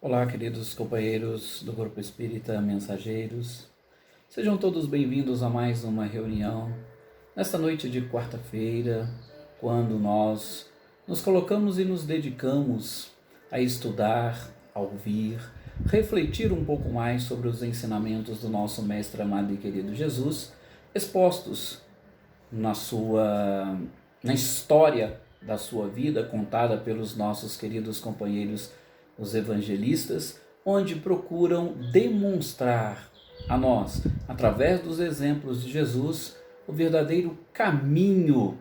Olá, queridos companheiros do Grupo Espírita Mensageiros. Sejam todos bem-vindos a mais uma reunião nesta noite de quarta-feira, quando nós nos colocamos e nos dedicamos a estudar, a ouvir, refletir um pouco mais sobre os ensinamentos do nosso Mestre amado e querido Jesus, expostos na história da sua vida, contada pelos nossos queridos companheiros os evangelistas, onde procuram demonstrar a nós, através dos exemplos de Jesus, o verdadeiro caminho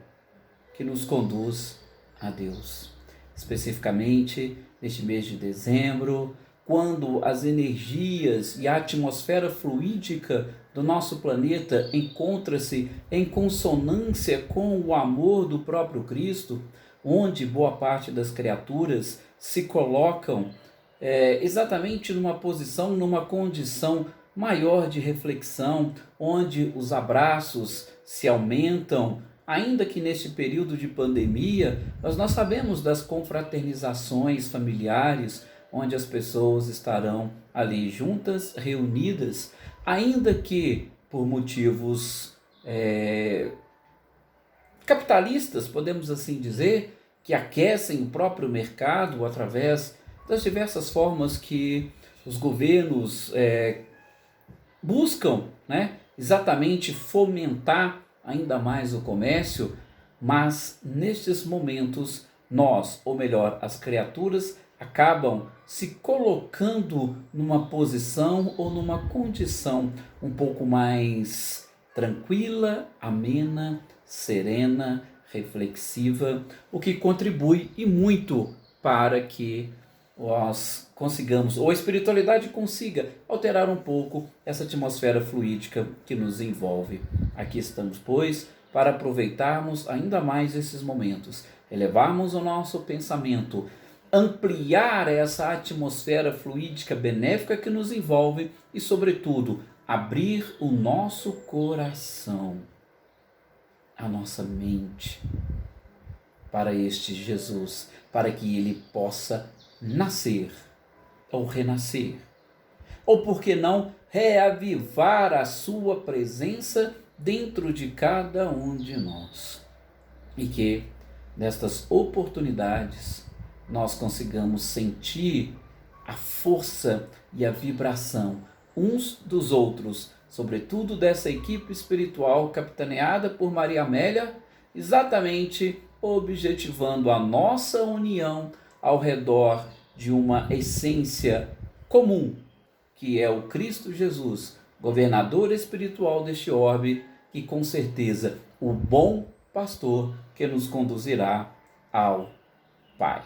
que nos conduz a Deus. Especificamente neste mês de dezembro, quando as energias e a atmosfera fluídica do nosso planeta encontra-se em consonância com o amor do próprio Cristo, onde boa parte das criaturas se colocam exatamente numa condição maior de reflexão, onde os abraços se aumentam, ainda que neste período de pandemia, mas nós sabemos das confraternizações familiares, onde as pessoas estarão ali juntas, reunidas, ainda que por motivos capitalistas, podemos assim dizer, que aquecem o próprio mercado através das diversas formas que os governos buscam, exatamente fomentar ainda mais o comércio, mas nestes momentos nós, ou melhor, as criaturas, acabam se colocando numa posição ou numa condição um pouco mais tranquila, amena, serena, reflexiva, o que contribui e muito para que nós consigamos, ou a espiritualidade consiga alterar um pouco essa atmosfera fluídica que nos envolve. Aqui estamos, pois, para aproveitarmos ainda mais esses momentos, elevarmos o nosso pensamento, ampliar essa atmosfera fluídica benéfica que nos envolve e, sobretudo, abrir o nosso coração, a nossa mente, para este Jesus, para que ele possa nascer ou renascer, ou por que não reavivar a sua presença dentro de cada um de nós, e que nestas oportunidades nós consigamos sentir a força e a vibração uns dos outros, sobretudo dessa equipe espiritual capitaneada por Maria Amélia, exatamente objetivando a nossa união ao redor de uma essência comum, que é o Cristo Jesus, governador espiritual deste orbe, e com certeza o bom pastor que nos conduzirá ao Pai.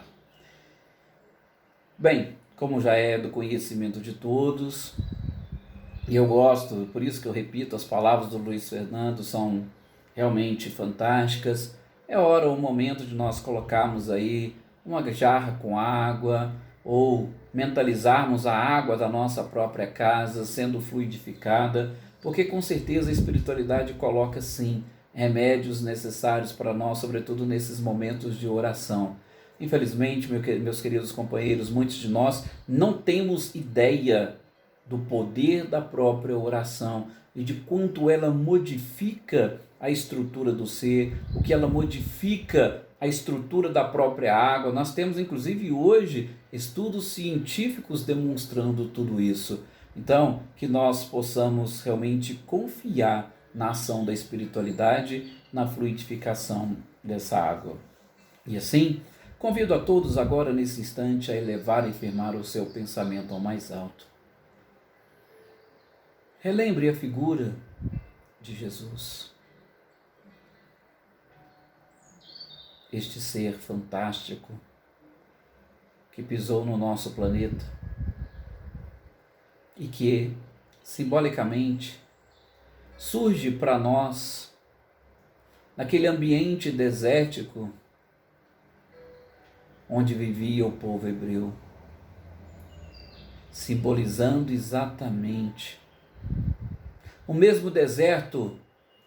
Bem, como já é do conhecimento de todos, e eu gosto, por isso que eu repito, as palavras do Luiz Fernando são realmente fantásticas. É hora ou momento de nós colocarmos aí uma jarra com água, ou mentalizarmos a água da nossa própria casa sendo fluidificada, porque com certeza a espiritualidade coloca sim remédios necessários para nós, sobretudo nesses momentos de oração. Infelizmente, meus queridos companheiros, muitos de nós não temos ideia do poder da própria oração e de quanto ela modifica a estrutura do ser, o que ela modifica a estrutura da própria água. Nós temos inclusive hoje estudos científicos demonstrando tudo isso. Então, que nós possamos realmente confiar na ação da espiritualidade, na fluidificação dessa água. E assim, convido a todos agora nesse instante a elevar e firmar o seu pensamento ao mais alto. Relembre a figura de Jesus, este ser fantástico que pisou no nosso planeta e que, simbolicamente, surge para nós naquele ambiente desértico onde vivia o povo hebreu, simbolizando exatamente o mesmo deserto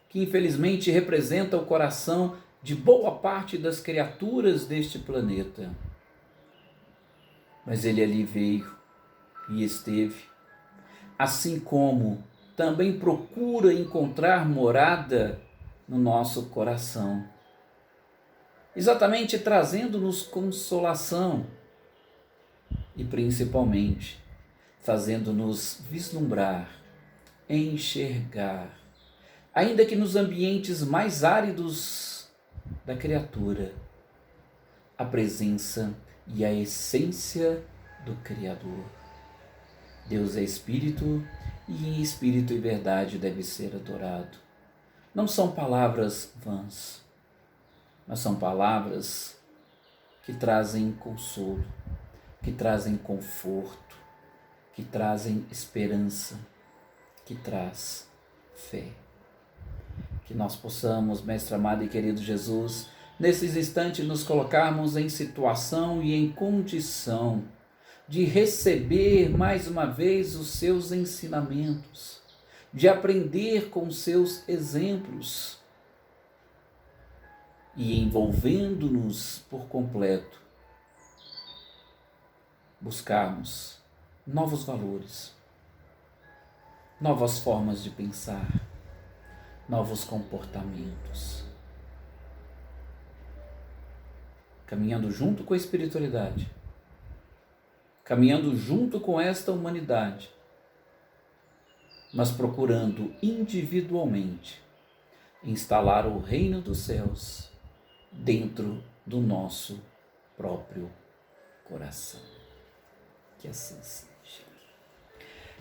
que infelizmente representa o coração de boa parte das criaturas deste planeta. Mas ele ali veio e esteve, assim como também procura encontrar morada no nosso coração, exatamente trazendo-nos consolação e principalmente fazendo-nos vislumbrar, enxergar, ainda que nos ambientes mais áridos da criatura, a presença e a essência do Criador. Deus é Espírito e em Espírito e verdade deve ser adorado. Não são palavras vãs, mas são palavras que trazem consolo, que trazem conforto, que trazem esperança, que traz fé. Que nós possamos, Mestre amado e querido Jesus, nesses instantes nos colocarmos em situação e em condição de receber mais uma vez os seus ensinamentos, de aprender com os seus exemplos e envolvendo-nos por completo, buscarmos novos valores, novas formas de pensar, novos comportamentos, caminhando junto com a espiritualidade, caminhando junto com esta humanidade, mas procurando individualmente instalar o reino dos céus dentro do nosso próprio coração. Que assim seja.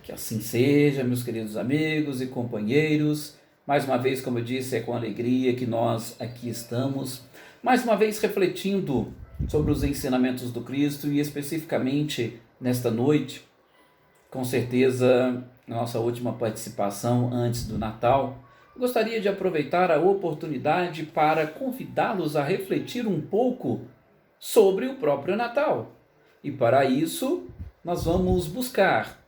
Que assim seja, meus queridos amigos e companheiros. Mais uma vez, como eu disse, é com alegria que nós aqui estamos, mais uma vez refletindo sobre os ensinamentos do Cristo e especificamente nesta noite, com certeza, nossa última participação antes do Natal, eu gostaria de aproveitar a oportunidade para convidá-los a refletir um pouco sobre o próprio Natal. E para isso, nós vamos buscar,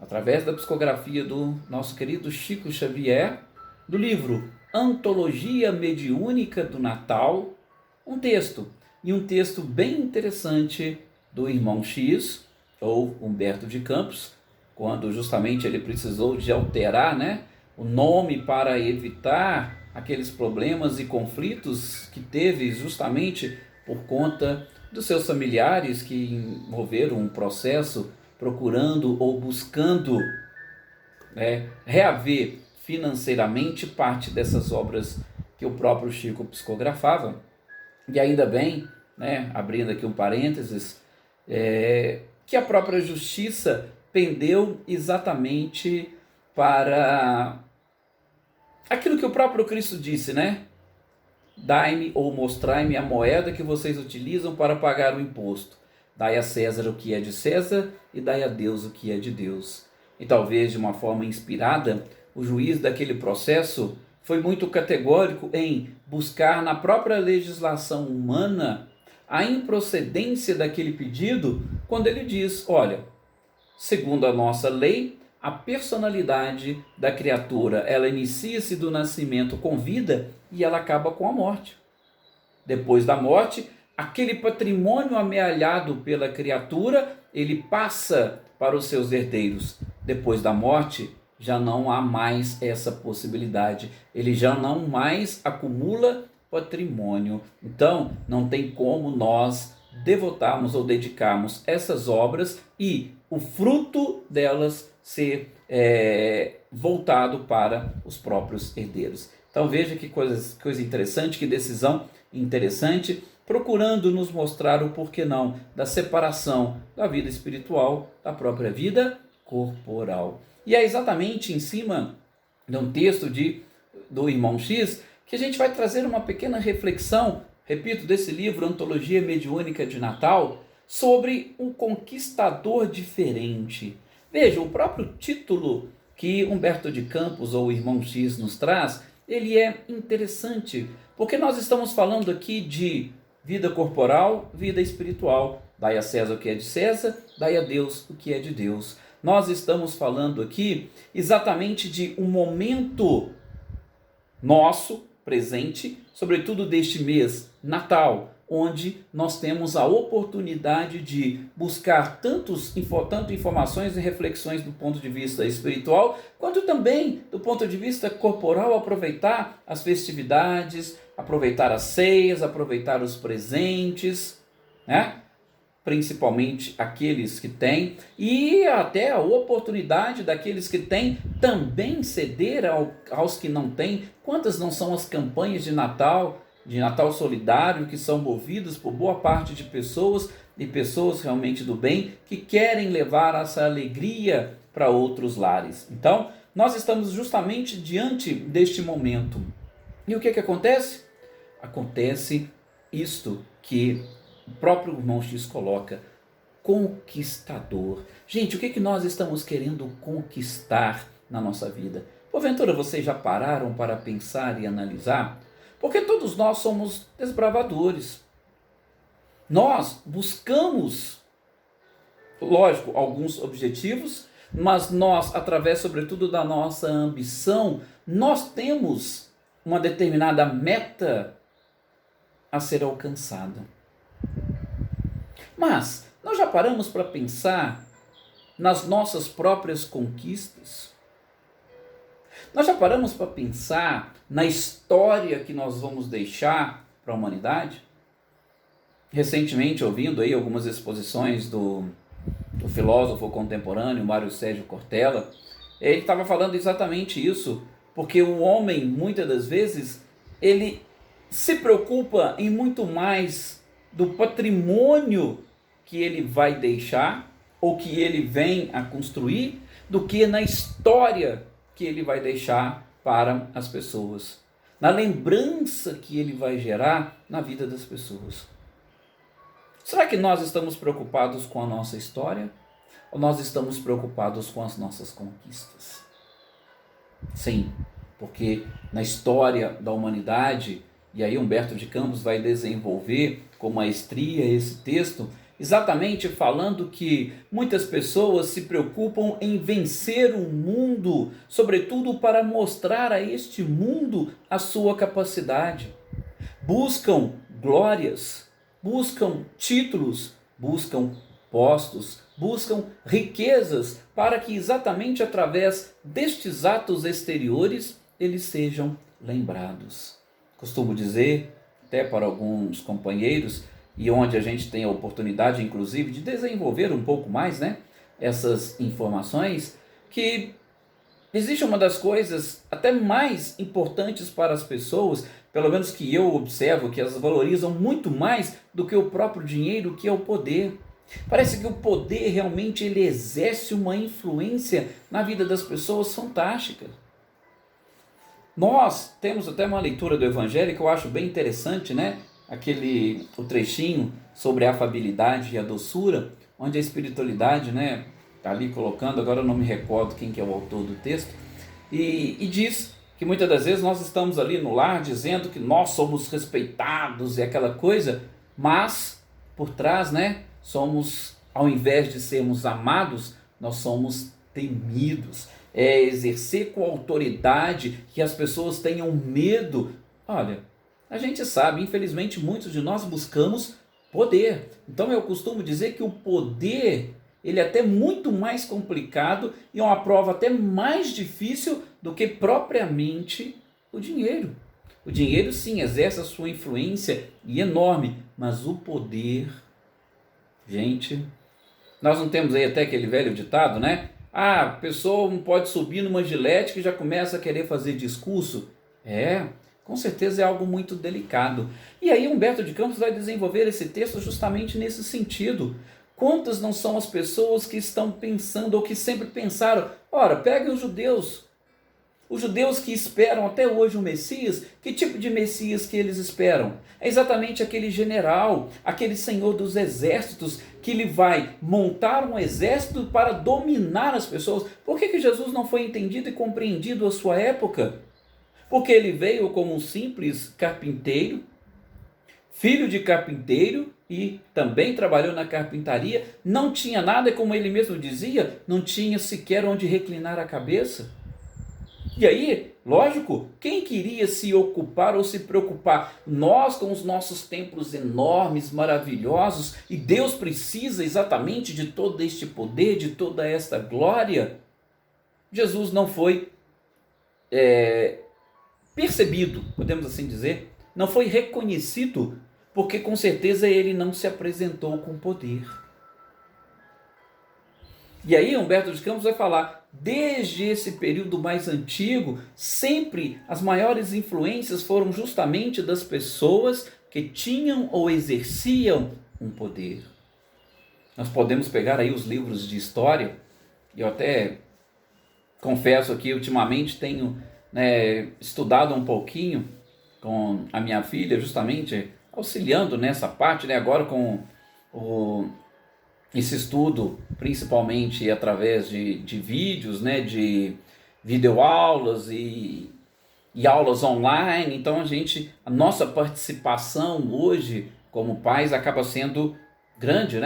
através da psicografia do nosso querido Chico Xavier, do livro Antologia Mediúnica do Natal, um texto bem interessante do irmão X, ou Humberto de Campos, quando justamente ele precisou de alterar, o nome para evitar aqueles problemas e conflitos que teve justamente por conta dos seus familiares que envolveram um processo procurando ou buscando reaver financeiramente parte dessas obras que o próprio Chico psicografava. E ainda bem, abrindo aqui um parênteses, que a própria justiça pendeu exatamente para aquilo que o próprio Cristo disse, Dai-me ou mostrai-me a moeda que vocês utilizam para pagar o imposto. Dai a César o que é de César e dai a Deus o que é de Deus. E talvez de uma forma inspirada, o juiz daquele processo foi muito categórico em buscar na própria legislação humana a improcedência daquele pedido, quando ele diz, olha, segundo a nossa lei, a personalidade da criatura, ela inicia-se do nascimento com vida e ela acaba com a morte. Depois da morte, aquele patrimônio amealhado pela criatura, ele passa para os seus herdeiros. Depois da morte, já não há mais essa possibilidade. Ele já não mais acumula patrimônio. Então, não tem como nós devotarmos ou dedicarmos essas obras e o fruto delas ser voltado para os próprios herdeiros. Então veja que coisa interessante, que decisão interessante, procurando nos mostrar o porquê não da separação da vida espiritual da própria vida corporal. E é exatamente em cima de um texto do irmão X que a gente vai trazer uma pequena reflexão, repito, desse livro Antologia Mediúnica de Natal, sobre um conquistador diferente. Veja, o próprio título que Humberto de Campos, ou o irmão X, nos traz, ele é interessante, porque nós estamos falando aqui de vida corporal, vida espiritual. Dai a César o que é de César, dai a Deus o que é de Deus. Nós estamos falando aqui exatamente de um momento nosso, presente, sobretudo deste mês, Natal, onde nós temos a oportunidade de buscar tanto informações e reflexões do ponto de vista espiritual, quanto também do ponto de vista corporal, aproveitar as festividades, aproveitar as ceias, aproveitar os presentes, né? Principalmente aqueles que têm, e até a oportunidade daqueles que têm também ceder aos que não têm. Quantas não são as campanhas de Natal solidário, que são movidas por boa parte de pessoas, e pessoas realmente do bem, que querem levar essa alegria para outros lares. Então, nós estamos justamente diante deste momento. E o que acontece? Acontece isto que o próprio irmão X coloca: conquistador. Gente, o que nós estamos querendo conquistar na nossa vida? Porventura vocês já pararam para pensar e analisar? Porque todos nós somos desbravadores. Nós buscamos, lógico, alguns objetivos, mas nós, através sobretudo da nossa ambição, nós temos uma determinada meta a ser alcançada. Mas nós já paramos para pensar nas nossas próprias conquistas? Nós já paramos para pensar na história que nós vamos deixar para a humanidade? Recentemente, ouvindo aí algumas exposições do filósofo contemporâneo Mário Sérgio Cortella, ele estava falando exatamente isso, porque o homem, muitas das vezes, ele se preocupa em muito mais do patrimônio que ele vai deixar, ou que ele vem a construir, do que na história que ele vai deixar para as pessoas, na lembrança que ele vai gerar na vida das pessoas. Será que nós estamos preocupados com a nossa história, ou nós estamos preocupados com as nossas conquistas? Sim, porque na história da humanidade, e aí Humberto de Campos vai desenvolver com maestria esse texto, exatamente falando que muitas pessoas se preocupam em vencer o mundo, sobretudo para mostrar a este mundo a sua capacidade. Buscam glórias, buscam títulos, buscam postos, buscam riquezas, para que exatamente através destes atos exteriores eles sejam lembrados. Costumo dizer, até para alguns companheiros, e onde a gente tem a oportunidade, inclusive, de desenvolver um pouco mais, né, essas informações, que existe uma das coisas até mais importantes para as pessoas, pelo menos que eu observo, que elas valorizam muito mais do que o próprio dinheiro, que é o poder. Parece que o poder realmente ele exerce uma influência na vida das pessoas fantástica. Nós temos até uma leitura do Evangelho que eu acho bem interessante, né? O trechinho sobre a afabilidade e a doçura, onde a espiritualidade, né, está ali colocando, agora eu não me recordo quem que é o autor do texto, e diz que muitas das vezes nós estamos ali no lar dizendo que nós somos respeitados e aquela coisa, mas por trás, né, somos, ao invés de sermos amados, nós somos temidos. É exercer com autoridade, que as pessoas tenham medo. Olha, a gente sabe, infelizmente, muitos de nós buscamos poder. Então eu costumo dizer que o poder, ele é até muito mais complicado e é uma prova até mais difícil do que propriamente o dinheiro. O dinheiro, sim, exerce a sua influência e enorme, mas o poder, gente, nós não temos aí até aquele velho ditado, né? A pessoa não pode subir numa gilete que já começa a querer fazer discurso. Com certeza é algo muito delicado. E aí Humberto de Campos vai desenvolver esse texto justamente nesse sentido. Quantas não são as pessoas que estão pensando, ou que sempre pensaram, ora, peguem os judeus que esperam até hoje o Messias, que tipo de Messias que eles esperam? É exatamente aquele general, aquele senhor dos exércitos, que ele vai montar um exército para dominar as pessoas. Por que Jesus não foi entendido e compreendido à sua época? Porque ele veio como um simples carpinteiro, filho de carpinteiro, e também trabalhou na carpintaria, não tinha nada, como ele mesmo dizia, não tinha sequer onde reclinar a cabeça. E aí, lógico, quem queria se ocupar ou se preocupar? Nós com os nossos templos enormes, maravilhosos, e Deus precisa exatamente de todo este poder, de toda esta glória. Jesus não foi percebido, podemos assim dizer, não foi reconhecido, porque com certeza ele não se apresentou com poder. E aí Humberto de Campos vai falar, desde esse período mais antigo, sempre as maiores influências foram justamente das pessoas que tinham ou exerciam um poder. Nós podemos pegar aí os livros de história, e eu até confesso que ultimamente tenho estudado um pouquinho com a minha filha, justamente auxiliando nessa parte, agora com esse estudo, principalmente através de vídeos, de videoaulas e aulas online. Então a nossa participação hoje como pais acaba sendo grande,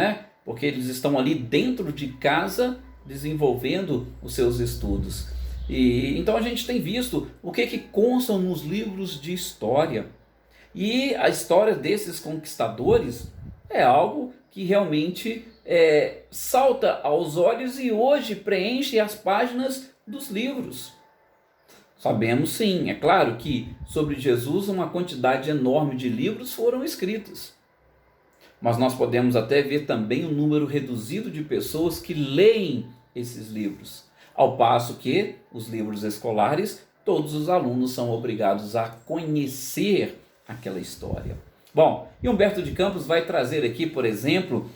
porque eles estão ali dentro de casa desenvolvendo os seus estudos. E então a gente tem visto o que consta nos livros de história. E a história desses conquistadores é algo que realmente salta aos olhos e hoje preenche as páginas dos livros. Sabemos sim, é claro que sobre Jesus uma quantidade enorme de livros foram escritos. Mas nós podemos até ver também um número reduzido de pessoas que leem esses livros. Ao passo que os livros escolares, todos os alunos são obrigados a conhecer aquela história. Bom, e Humberto de Campos vai trazer aqui, por exemplo,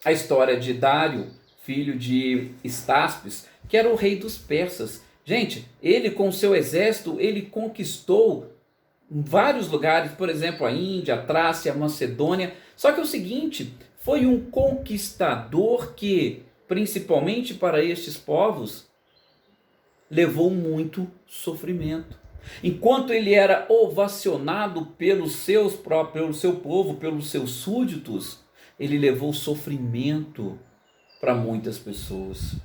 a história de Dário, filho de Estaspes, que era o rei dos persas. Gente, ele com seu exército, ele conquistou vários lugares, por exemplo, a Índia, a Trácia, a Macedônia. Só que é o seguinte, foi um conquistador que, principalmente para estes povos, levou muito sofrimento. Enquanto ele era ovacionado pelo seu povo, pelos seus súditos, ele levou sofrimento para muitas pessoas.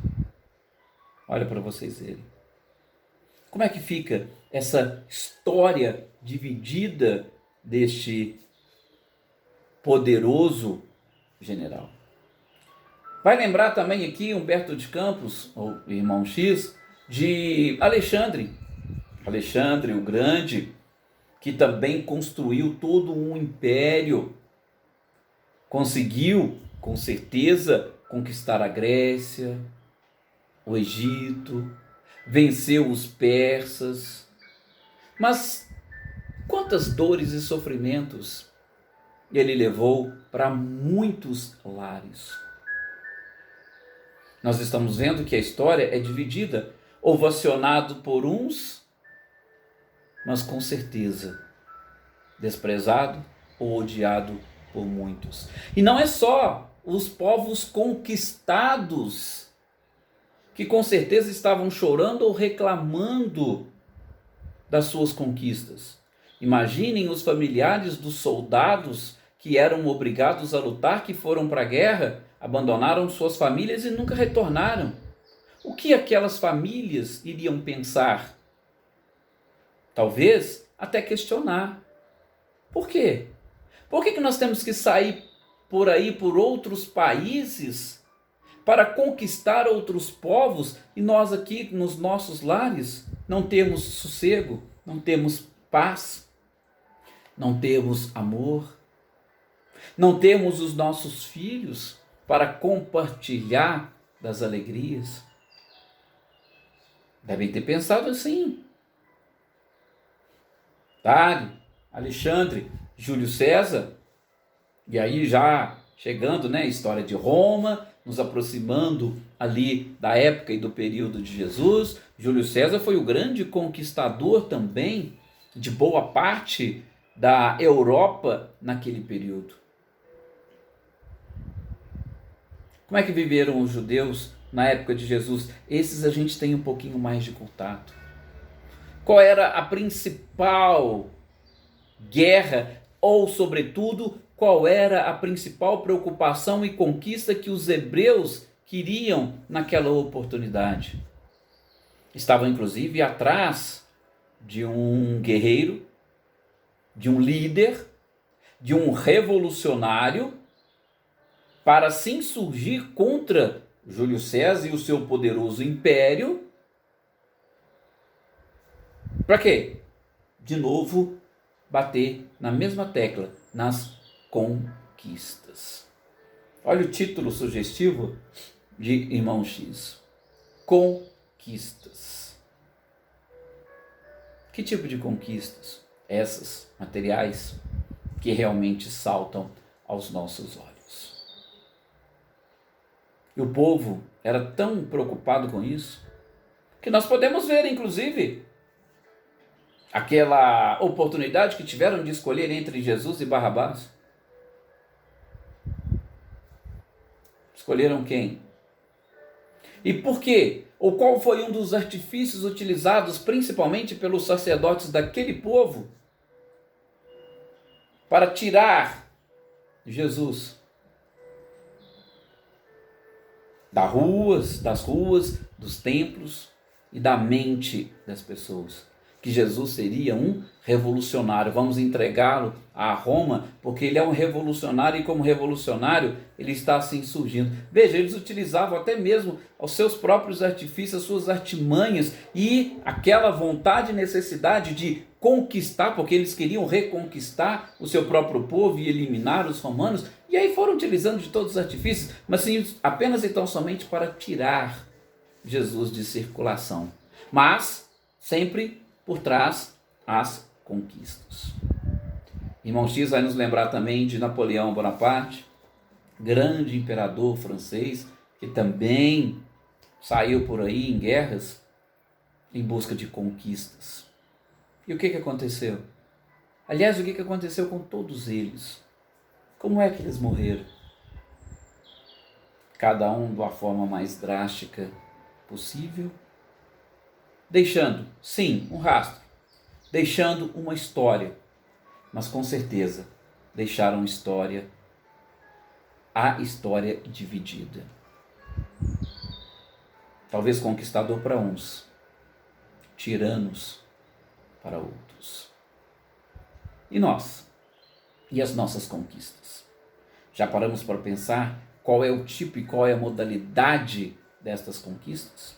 Olha para vocês verem. Como é que fica essa história dividida deste poderoso general? Vai lembrar também aqui Humberto de Campos, ou irmão X, de Alexandre o Grande, que também construiu todo um império, conseguiu, com certeza, conquistar a Grécia, o Egito, venceu os persas. Mas quantas dores e sofrimentos ele levou para muitos lares. Nós estamos vendo que a história é dividida, ovacionado por uns, mas com certeza desprezado ou odiado por muitos. E não é só os povos conquistados que com certeza estavam chorando ou reclamando das suas conquistas. Imaginem os familiares dos soldados que eram obrigados a lutar, que foram para a guerra, abandonaram suas famílias e nunca retornaram. O que aquelas famílias iriam pensar? Talvez até questionar. Por quê? Por que nós temos que sair por aí, por outros países, para conquistar outros povos, e nós aqui nos nossos lares não temos sossego, não temos paz, não temos amor, não temos os nossos filhos para compartilhar das alegrias? Devem ter pensado assim. Dário, Alexandre, Júlio César, e aí já chegando, história de Roma, nos aproximando ali da época e do período de Jesus. Júlio César foi o grande conquistador também de boa parte da Europa naquele período. Como é que viveram os judeus na época de Jesus? Esses a gente tem um pouquinho mais de contato. Qual era a principal guerra, ou sobretudo, qual era a principal preocupação e conquista que os hebreus queriam naquela oportunidade? estavam inclusive atrás de um guerreiro, de um líder, de um revolucionário, para se insurgir contra Júlio César e o seu poderoso império. Para quê? De novo, bater na mesma tecla, nas conquistas. Olha o título sugestivo de Irmão X. Conquistas. Que tipo de conquistas? Essas, materiais, que realmente saltam aos nossos olhos. E o povo era tão preocupado com isso, que nós podemos ver, inclusive, aquela oportunidade que tiveram de escolher entre Jesus e Barrabás. Escolheram quem? E por quê? Ou qual foi um dos artifícios utilizados principalmente pelos sacerdotes daquele povo para tirar Jesus das ruas, dos templos e da mente das pessoas? Que Jesus seria um revolucionário. Vamos entregá-lo a Roma, porque ele é um revolucionário, e como revolucionário ele está assim surgindo. Veja, eles utilizavam até mesmo os seus próprios artifícios, as suas artimanhas, e aquela vontade e necessidade de conquistar, porque eles queriam reconquistar o seu próprio povo e eliminar os romanos, e aí foram utilizando de todos os artifícios, mas sim, apenas e tão somente para tirar Jesus de circulação. Mas sempre por trás as conquistas. Irmão X vai nos lembrar também de Napoleão Bonaparte, grande imperador francês, que também saiu por aí em guerras em busca de conquistas. E o que aconteceu? Aliás, o que aconteceu com todos eles? Como é que eles morreram? Cada um de uma forma mais drástica possível, deixando, sim, um rastro, deixando uma história, mas com certeza deixaram a história dividida. Talvez conquistador para uns, tiranos para outros. E nós? E as nossas conquistas? Já paramos para pensar qual é o tipo e qual é a modalidade destas conquistas?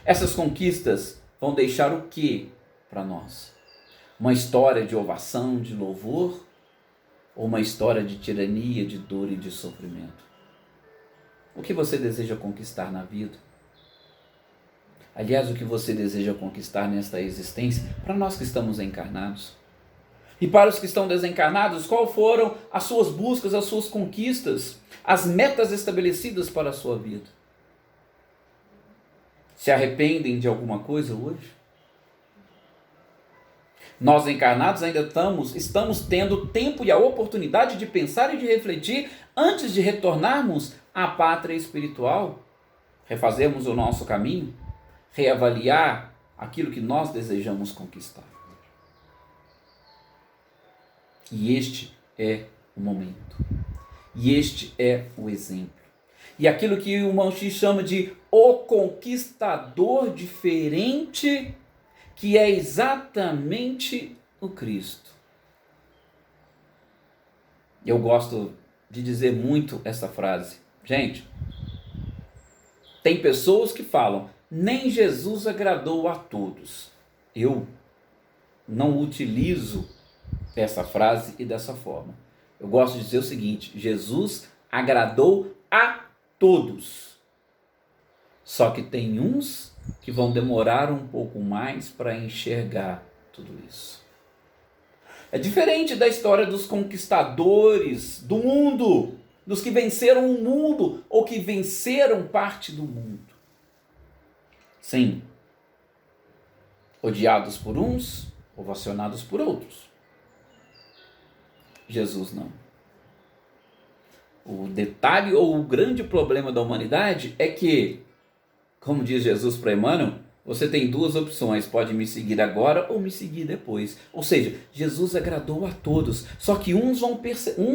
Essas conquistas vão deixar o que para nós? Uma história de ovação, de louvor, ou uma história de tirania, de dor e de sofrimento? O que você deseja conquistar na vida? Aliás, o que você deseja conquistar nesta existência, para nós que estamos encarnados? E para os que estão desencarnados, qual foram as suas buscas, as suas conquistas, as metas estabelecidas para a sua vida? Se arrependem de alguma coisa hoje? Nós encarnados ainda estamos tendo tempo e a oportunidade de pensar e de refletir antes de retornarmos à pátria espiritual, refazermos o nosso caminho, reavaliar aquilo que nós desejamos conquistar. E este é o momento. E este é o exemplo. E aquilo que o irmão X chama de o conquistador diferente, que é exatamente o Cristo. Eu gosto de dizer muito essa frase. Gente, tem pessoas que falam, nem Jesus agradou a todos. Eu não utilizo essa frase e dessa forma. Eu gosto de dizer o seguinte: Jesus agradou a todos. Só que tem uns que vão demorar um pouco mais para enxergar tudo isso. É diferente da história dos conquistadores do mundo, dos que venceram o mundo ou que venceram parte do mundo. Sim, odiados por uns, ovacionados por outros. Jesus não. O detalhe ou o grande problema da humanidade é que, como diz Jesus para Emmanuel, você tem duas opções, pode me seguir agora ou me seguir depois. Ou seja, Jesus agradou a todos, só que uns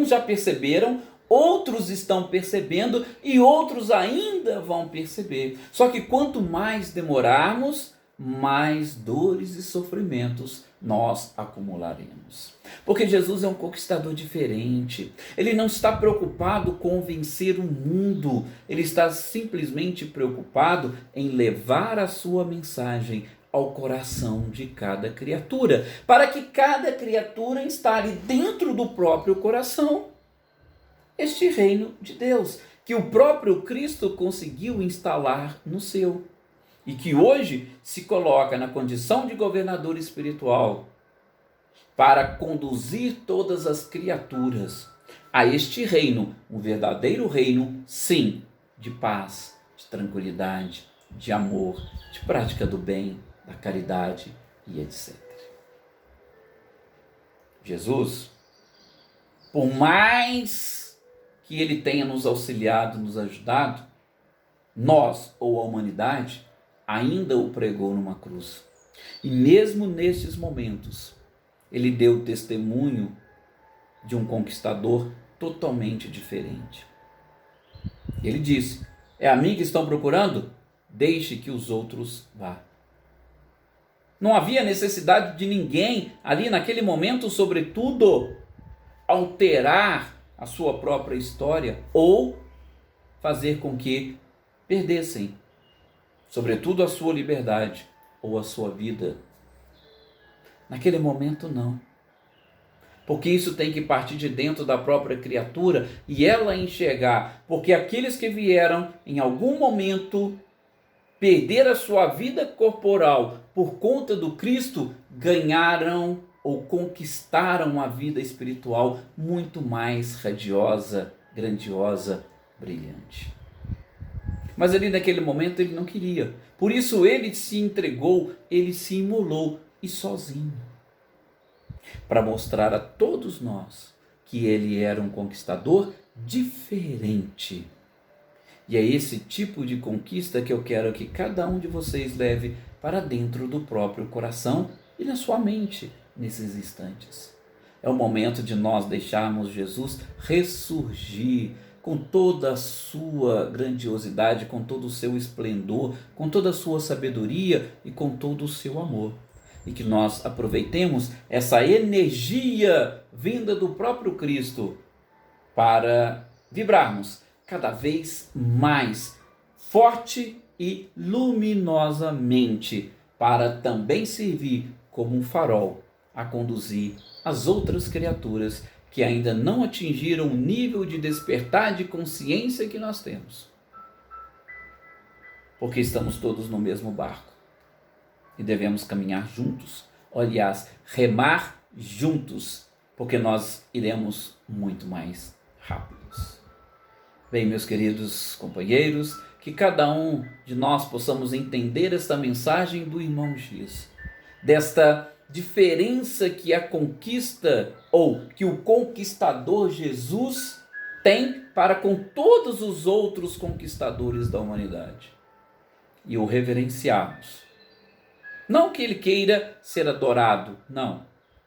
já perceberam, outros estão percebendo e outros ainda vão perceber. Só que quanto mais demorarmos, mais dores e sofrimentos nós acumularemos. Porque Jesus é um conquistador diferente. Ele não está preocupado com vencer o mundo, ele está simplesmente preocupado em levar a sua mensagem ao coração de cada criatura, para que cada criatura instale dentro do próprio coração este reino de Deus, que o próprio Cristo conseguiu instalar no seu, e que hoje se coloca na condição de governador espiritual para conduzir todas as criaturas a este reino, um verdadeiro reino, sim, de paz, de tranquilidade, de amor, de prática do bem, da caridade e etc. Jesus, por mais que ele tenha nos auxiliado, nos ajudado, nós ou a humanidade ainda o pregou numa cruz. E mesmo nestes momentos, ele deu testemunho de um conquistador totalmente diferente. Ele disse: é a mim que estão procurando? Deixe que os outros vá. Não havia necessidade de ninguém ali naquele momento, sobretudo, alterar a sua própria história ou fazer com que perdessem, sobretudo, a sua liberdade ou a sua vida. Naquele momento, não. Porque isso tem que partir de dentro da própria criatura e ela enxergar. Porque aqueles que vieram em algum momento perder a sua vida corporal por conta do Cristo, ganharam ou conquistaram a vida espiritual muito mais radiosa, grandiosa, brilhante. Mas ali naquele momento ele não queria. Por isso ele se entregou, ele se imolou, e sozinho. Para mostrar a todos nós que ele era um conquistador diferente. E é esse tipo de conquista que eu quero que cada um de vocês leve para dentro do próprio coração e na sua mente nesses instantes. É o momento de nós deixarmos Jesus ressurgir com toda a sua grandiosidade, com todo o seu esplendor, com toda a sua sabedoria e com todo o seu amor. E que nós aproveitemos essa energia vinda do próprio Cristo para vibrarmos cada vez mais forte e luminosamente, para também servir como um farol a conduzir as outras criaturas que ainda não atingiram o nível de despertar de consciência que nós temos. Porque estamos todos no mesmo barco e devemos caminhar juntos, aliás, remar juntos, porque nós iremos muito mais rápidos. Bem, meus queridos companheiros, que cada um de nós possamos entender esta mensagem do irmão X, desta diferença que a conquista ou que o conquistador Jesus tem para com todos os outros conquistadores da humanidade, e o reverenciarmos. Não que ele queira ser adorado, não,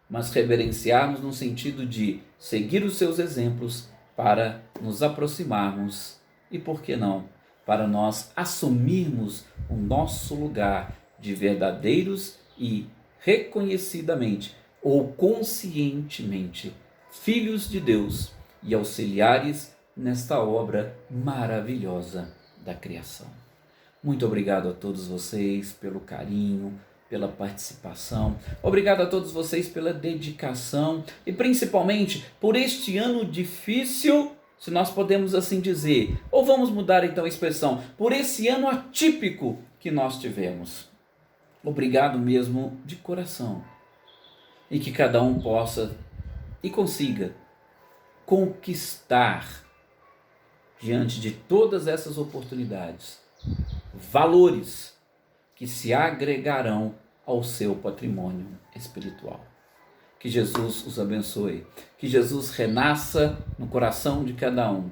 mas reverenciarmos no sentido de seguir os seus exemplos para nos aproximarmos e, por que não, para nós assumirmos o nosso lugar de verdadeiros e reconhecidamente ou conscientemente filhos de Deus e auxiliares nesta obra maravilhosa da criação. Muito obrigado a todos vocês pelo carinho, pela participação. Obrigado a todos vocês pela dedicação e principalmente por este ano difícil, se nós podemos assim dizer, ou vamos mudar então a expressão, por esse ano atípico que nós tivemos. Obrigado mesmo de coração. E que cada um possa e consiga conquistar diante de todas essas oportunidades valores que se agregarão ao seu patrimônio espiritual. Que Jesus os abençoe, que Jesus renasça no coração de cada um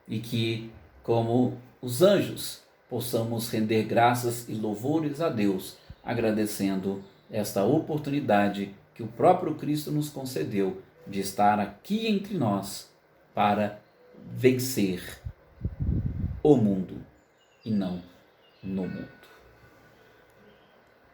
e que, como os anjos, possamos render graças e louvores a Deus, agradecendo esta oportunidade que o próprio Cristo nos concedeu de estar aqui entre nós para vencer o mundo e não no mundo.